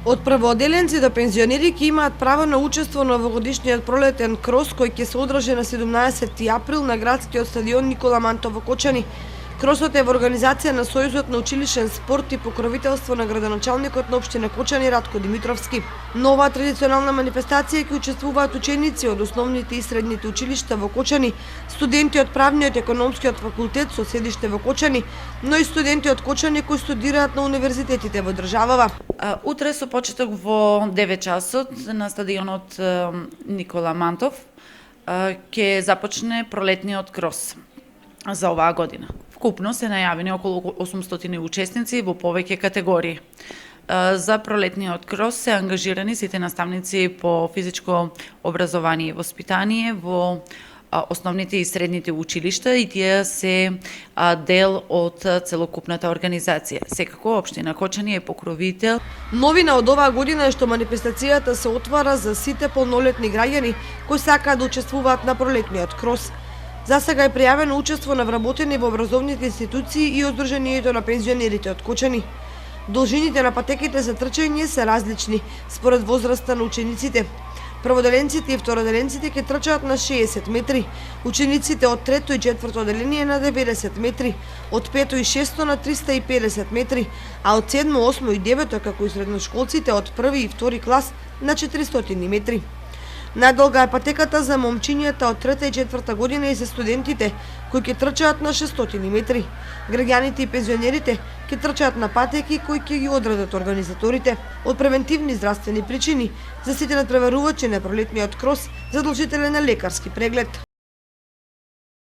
Од првоотделенци до пензионери ќе имаат право на учество на овогодишниот пролетен крос кој ќе се одржи на 17 април на градскиот стадион Никола Мантов во Кочани. Кросот е во организација на Сојузот на училишен спорт и покровителство на градоначалникот на општина Кочани Радко Димитровски. Нова традиционална манифестација ќе учествуваат ученици од основните и средните училишта во Кочани, студенти од правниот и економскиот факултет со седиште во Кочани, но и студенти од Кочани кои студираат на универзитетите во државава. Утре со почеток во 9 часот на стадионот Никола Мантов ќе започне пролетниот крос за оваа година. Вкупно се најавени околу 800 учесници во повеќе категории. За пролетниот крос се ангажирани сите наставници по физичко образование и воспитание во основните и средните училишта и тие се дел од целокупната организација. Секако општина Кочани е покровител. Новина од оваа година е што манифестацијата се отвара за сите полнолетни граѓани кои сакаат да учествуваат на пролетниот крос. За сега е пријавено учество на вработени во образовните институции и Сдруженијето на пензионерите од Кочани. Должините на патеките за трчање се различни според возраста на учениците. Прводеленците и второделенците ќе трчаат на 60 метри, учениците од трето и четврто одделение на 90 метри, од пето и шесто на 350 метри, а од седмо, осмо и девето, како и средношколците од први и втори клас на 400 метри. Најдолга е патеката за момчињата од трета и четврта година и за студентите, кои ќе трчаат на 600 метри. Граѓаните и пензионерите ќе трчаат на патеки кои ќе ги одредат организаторите. Од превентивни здравствени причини, за сите надпреварувачи на пролетниот крос задолжителен е лекарски преглед.